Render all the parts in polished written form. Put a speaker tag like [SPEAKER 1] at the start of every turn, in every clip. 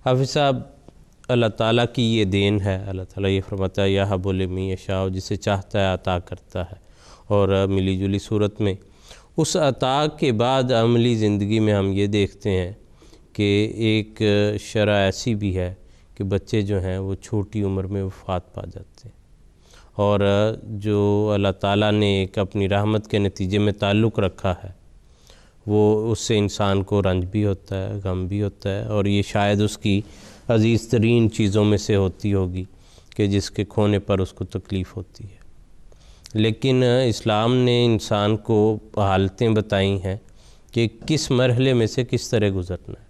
[SPEAKER 1] حافظ صاحب، اللہ تعالیٰ کی یہ دین ہے. اللہ تعالیٰ یہ فرماتا ہے یہب لمن یشاء، جسے چاہتا ہے عطا کرتا ہے. اور ملی جلی صورت میں اس عطا کے بعد عملی زندگی میں ہم یہ دیکھتے ہیں کہ ایک شرح ایسی بھی ہے کہ بچے جو ہیں وہ چھوٹی عمر میں وفات پا جاتے ہیں، اور جو اللہ تعالیٰ نے ایک اپنی رحمت کے نتیجے میں تعلق رکھا ہے وہ اس سے انسان کو رنج بھی ہوتا ہے، غم بھی ہوتا ہے، اور یہ شاید اس کی عزیز ترین چیزوں میں سے ہوتی ہوگی کہ جس کے کھونے پر اس کو تکلیف ہوتی ہے. لیکن اسلام نے انسان کو حالتیں بتائی ہیں کہ کس مرحلے میں سے کس طرح گزرنا ہے.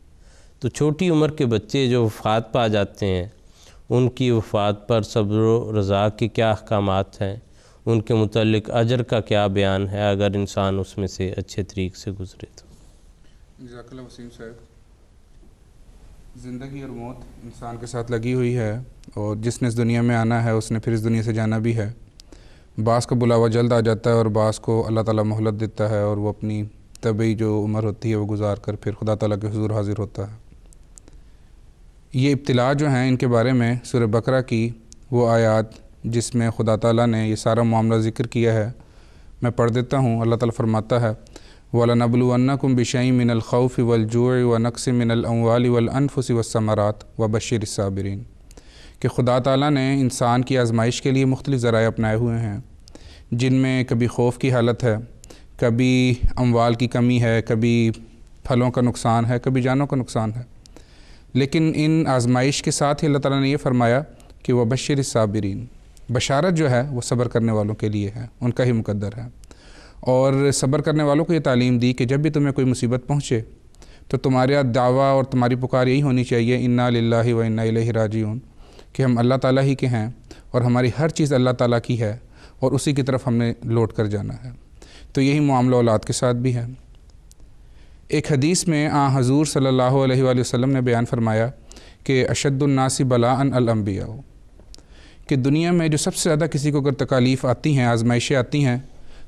[SPEAKER 1] تو چھوٹی عمر کے بچے جو وفات پا جاتے ہیں، ان کی وفات پر صبر و رضا کے کیا احکامات ہیں، ان کے متعلق اجر کا کیا بیان ہے اگر انسان اس میں سے اچھے طریق سے گزرے تو.
[SPEAKER 2] جزاک اللہ وسیم صاحب. زندگی اور موت انسان کے ساتھ لگی ہوئی ہے، اور جس نے اس دنیا میں آنا ہے اس نے پھر اس دنیا سے جانا بھی ہے. بعض کا بلاوا جلد آ جاتا ہے اور بعض کو اللہ تعالیٰ مہلت دیتا ہے، اور وہ اپنی طبعی جو عمر ہوتی ہے وہ گزار کر پھر خدا تعالیٰ کے حضور حاضر ہوتا ہے. یہ ابتلا جو ہیں ان کے بارے میں سورہ بقرہ کی وہ آیات جس میں خدا تعالیٰ نے یہ سارا معاملہ ذکر کیا ہے، میں پڑھ دیتا ہوں. اللہ تعالیٰ فرماتا ہے وَلَنَبْلُوَنَّكُمْ بِشَيْءٍ مِّنَ الْخَوْفِ وَالْجُوعِ وَنَقْصٍ مِّنَ الْأَمْوَالِ وَالْأَنفُسِ وَالثَّمَرَاتِ وَبَشِّرِ الصَّابِرِينَ، کہ خدا تعالیٰ نے انسان کی آزمائش کے لیے مختلف ذرائع اپنائے ہوئے ہیں، جن میں کبھی خوف کی حالت ہے، کبھی اموال کی کمی ہے، کبھی پھلوں کا نقصان ہے، کبھی جانوں کا نقصان ہے. لیکن ان آزمائش کے ساتھ ہی اللہ تعالیٰ نے یہ فرمایا کہ وَبَشِّرِ الصَّابِرِينَ، بشارت جو ہے وہ صبر کرنے والوں کے لیے ہے، ان کا ہی مقدر ہے. اور صبر کرنے والوں کو یہ تعلیم دی کہ جب بھی تمہیں کوئی مصیبت پہنچے تو تمہارا دعویٰ اور تمہاری پکار یہی ہونی چاہیے اِنَّا لِلَّهِ وَإِنَّا إِلَيْهِ راجعون، کہ ہم اللہ تعالیٰ ہی کے ہیں اور ہماری ہر چیز اللہ تعالیٰ کی ہے اور اسی کی طرف ہم نے لوٹ کر جانا ہے. تو یہی معاملہ اولاد کے ساتھ بھی ہے. ایک حدیث میں حضور صلی اللہ علیہ وآلہ وسلم نے بیان فرمایا کہ اشد الناس بلاء الانبیاء، کہ دنیا میں جو سب سے زیادہ کسی کو اگر تکالیف آتی ہیں، آزمائشیں آتی ہیں،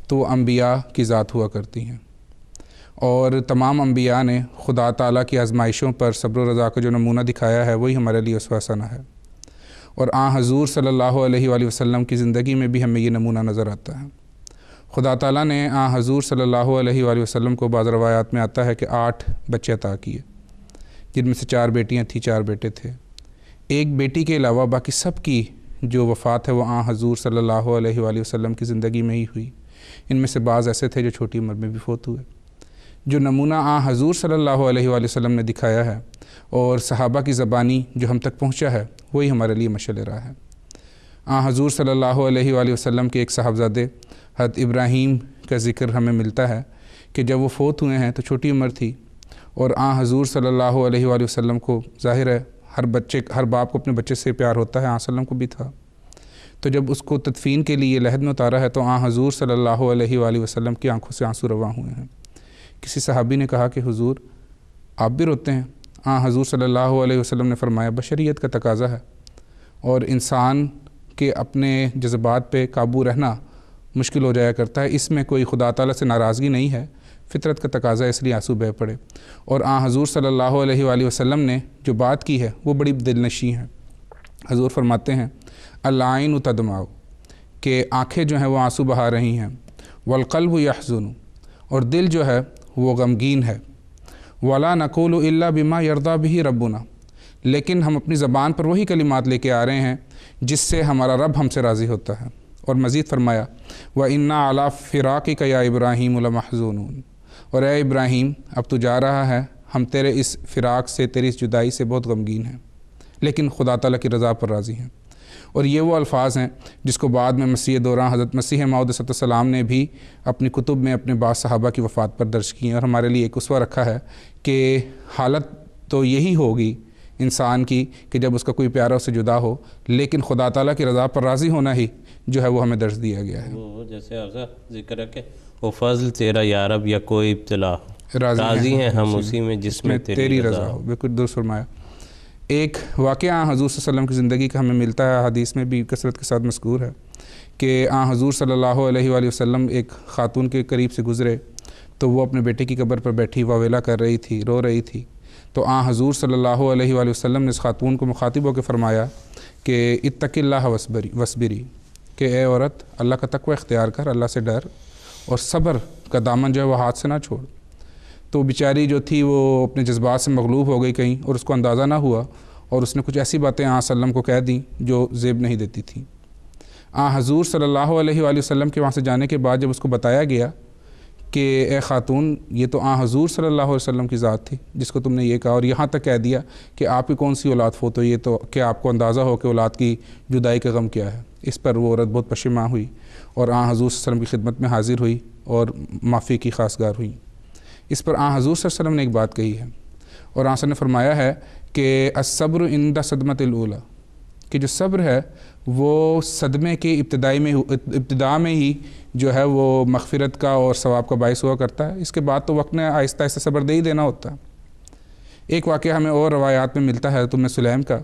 [SPEAKER 2] تو وہ انبیاء کی ذات ہوا کرتی ہیں. اور تمام انبیاء نے خدا تعالیٰ کی آزمائشوں پر صبر و رضا کا جو نمونہ دکھایا ہے وہی ہمارے لیے اسوہ حسنہ ہے. اور حضور صلی اللہ علیہ وآلہ وسلم کی زندگی میں بھی ہمیں یہ نمونہ نظر آتا ہے. خدا تعالیٰ نے حضور صلی اللہ علیہ وآلہ وسلم کو بعض روایات میں آتا ہے کہ 8 بچے عطا کیے، جن میں سے 4 بیٹیاں تھیں، 4 بیٹے تھے. ایک بیٹی کے علاوہ باقی سب کی جو وفات ہے وہ حضور صلی اللہ علیہ وآلہ وسلم کی زندگی میں ہی ہوئی. ان میں سے بعض ایسے تھے جو چھوٹی عمر میں بھی فوت ہوئے. جو نمونہ حضور صلی اللہ علیہ وآلہ وسلم نے دکھایا ہے اور صحابہ کی زبانی جو ہم تک پہنچا ہے وہی ہمارے لیے مشعل راہ ہے. حضور صلی اللہ علیہ وآلہ وسلم کے ایک صاحبزادے حضرت ابراہیم کا ذکر ہمیں ملتا ہے کہ جب وہ فوت ہوئے ہیں تو چھوٹی عمر تھی، اور حضور صلی اللہ علیہ وآلہ وسلم کو ظاہر ہے ہر باپ کو اپنے بچے سے پیار ہوتا ہے، وسلم کو بھی تھا. تو جب اس کو تدفین کے لیے لحد میں اتارا ہے تو حضور صلی اللہ علیہ وآلہ وسلم کی آنکھوں سے آنسو رواں ہوئے ہیں. کسی صحابی نے کہا کہ حضور آپ بھی روتے ہیں؟ حضور صلی اللہ علیہ وسلم نے فرمایا بشریت کا تقاضا ہے، اور انسان کے اپنے جذبات پہ قابو رہنا مشکل ہو جایا کرتا ہے. اس میں کوئی خدا تعالیٰ سے ناراضگی نہیں ہے، فطرت کا تقاضا ہے، اس لیے آنسو بہہ پڑے. اور حضور صلی اللہ علیہ وآلہ وسلم نے جو بات کی ہے وہ بڑی دل نشیں ہے. حضور فرماتے ہیں العین تدمع، کہ آنکھیں جو ہیں وہ آنسو بہا رہی ہیں، والقلب یحزن، اور دل جو ہے وہ غمگین ہے. ولا نقول الا بما یرضی به ربنا، لیکن ہم اپنی زبان پر وہی کلمات لے کے آ رہے ہیں جس سے ہمارا رب ہم سے راضی ہوتا ہے. اور مزید فرمایا وَإِنَّا عَلَىٰ فِرَاقِكَ يَا إِبْرَاهِيمُ لَمَحْزُونُونَ، اور اے ابراہیم اب تو جا رہا ہے، ہم تیرے اس فراق سے، تیری اس جدائی سے بہت غمگین ہیں، لیکن خدا تعالیٰ کی رضا پر راضی ہیں. اور یہ وہ الفاظ ہیں جس کو بعد میں مسیح دوران حضرت مسیح موعود صلی اللہ علیہ وسلم نے بھی اپنی کتب میں اپنے بعض صحابہ کی وفات پر درج کی ہیں، اور ہمارے لیے ایک اسوہ رکھا ہے کہ حالت تو یہی ہوگی انسان کی کہ جب اس کا کوئی پیارا اس سے جدا ہو، لیکن خدا تعالیٰ کی رضا پر راضی ہونا ہی جو ہے وہ ہمیں درج دیا گیا ہے.
[SPEAKER 1] وہ جیسے آپ کا ذکر ہے کہ وہ فضل تیرا یا رب یا کوئی ابتلا ہو، راضی ہیں ہم اسی میں جس میں تیری رضا ہو.
[SPEAKER 2] بالکل درست فرمایا. ایک واقعہ حضور صلی اللہ علیہ وسلم کی زندگی کا ہمیں ملتا ہے، حدیث میں بھی کثرت کے ساتھ مذکور ہے کہ حضور صلی اللہ علیہ وآلہ وسلم ایک خاتون کے قریب سے گزرے تو وہ اپنے بیٹے کی قبر پر بیٹھی واویلا کر رہی تھی، رو رہی تھی. تو حضور صلی اللہ علیہ وآلہ وسلم نے اس خاتون کو مخاطب ہو کے فرمایا کہ اتق اللہ وصبری، کہ اے عورت اللہ کا تقوی اختیار کر، اللہ سے ڈر، اور صبر کا دامن جو ہے وہ ہاتھ سے نہ چھوڑ۔ تو بیچاری جو تھی وہ اپنے جذبات سے مغلوب ہو گئی کہیں، اور اس کو اندازہ نہ ہوا، اور اس نے کچھ ایسی باتیں وسلم کو کہہ دیں جو زیب نہیں دیتی تھیں۔ حضور صلی اللہ علیہ وآلہ وسلم کے وہاں سے جانے کے بعد جب اس کو بتایا گیا کہ اے خاتون، یہ تو حضور صلی اللہ علیہ وسلم کی ذات تھی جس کو تم نے یہ کہا، اور یہاں تک کہہ دیا کہ آپ کی کون سی اولاد فوت ہوئی ہے، تو کیا آپ کو اندازہ ہو کہ اولاد کی جدائی کا غم کیا ہے۔ اس پر وہ عورت بہت پشیماں ہوئی اور حضور صلی اللہ علیہ وسلم کی خدمت میں حاضر ہوئی اور معافی کی خواستگار ہوئی۔ اس پر حضور صلی اللہ علیہ وسلم نے ایک بات کہی ہے، اور نے فرمایا ہے کہ الصبر عند صدمۃ الاولی، کہ جو صبر ہے وہ صدمے کے ابتدا میں ہی جو ہے وہ مغفرت کا اور ثواب کا باعث ہوا کرتا ہے۔ اس کے بعد تو وقت نے آہستہ آہستہ صبر دے ہی دینا ہوتا ہے۔ ایک واقعہ ہمیں اور روایات میں ملتا ہے ام سلیم کا،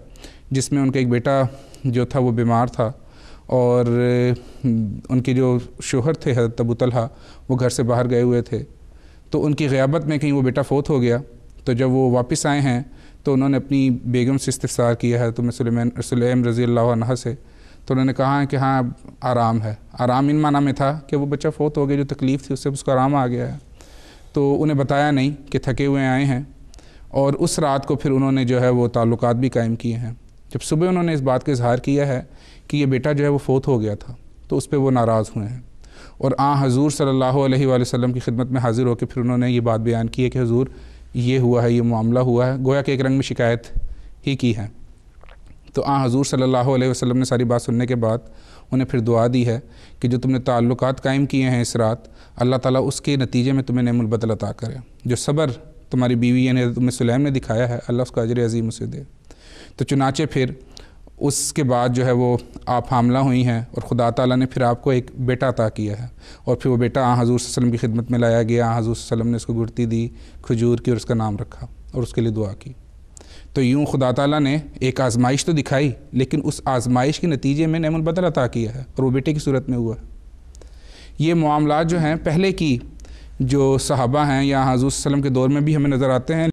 [SPEAKER 2] جس میں ان کا ایک بیٹا جو تھا وہ بیمار تھا، اور ان کے جو شوہر تھے حضرت ابو طلحہ وہ گھر سے باہر گئے ہوئے تھے، تو ان کی غیابت میں کہیں وہ بیٹا فوت ہو گیا۔ تو جب وہ واپس آئے ہیں تو انہوں نے اپنی بیگم سے استفسار کیا ہے ام سلیم رضی اللہ عنہ سے، تو انہوں نے کہا کہ ہاں آرام ہے۔ آرام ان معنی میں تھا کہ وہ بچہ فوت ہو گیا، جو تکلیف تھی اس سے اس کو آرام آ گیا ہے۔ تو انہیں بتایا نہیں کہ تھکے ہوئے آئے ہیں، اور اس رات کو پھر انہوں نے جو ہے وہ تعلقات بھی قائم کیے ہیں۔ جب صبح انہوں نے اس بات کا اظہار کیا ہے کہ یہ بیٹا جو ہے وہ فوت ہو گیا تھا، تو اس پہ وہ ناراض ہوئے ہیں، اور حضور صلی اللہ علیہ وآلہ وسلم کی خدمت میں حاضر ہو کے پھر انہوں نے یہ بات بیان کی ہے کہ حضور یہ ہوا ہے، یہ معاملہ ہوا ہے، گویا کہ ایک رنگ میں شکایت ہی کی ہے۔ تو حضور صلی اللہ علیہ وسلم نے ساری بات سننے کے بعد انہیں پھر دعا دی ہے کہ جو تم نے تعلقات قائم کیے ہیں اس رات، اللہ تعالیٰ اس کے نتیجے میں تمہیں نعم البدل عطا کرے، جو صبر تمہاری بیوی یعنی ام سلیم نے دکھایا ہے، اللہ اس کا اجر عظیم اسے دے۔ تو چنانچہ پھر اس کے بعد جو ہے وہ آپ حاملہ ہوئی ہیں، اور خدا تعالیٰ نے پھر آپ کو ایک بیٹا عطا کیا ہے، اور پھر وہ بیٹا حضور صلی اللہ علیہ وسلم کی خدمت میں لایا گیا۔ حضور صلی اللہ علیہ وسلم نے اس کو گڑتی دی کھجور کی، اور اس کا نام رکھا اور اس کے لیے دعا کی۔ تو یوں خدا تعالیٰ نے ایک آزمائش تو دکھائی، لیکن اس آزمائش کے نتیجے میں نعم البدل عطا کیا ہے، اور وہ بیٹے کی صورت میں ہوا ہے۔ یہ معاملات جو ہیں پہلے کی جو صحابہ ہیں یا حضور صلی اللہ علیہ وسلم کے دور میں بھی ہمیں نظر آتے ہیں،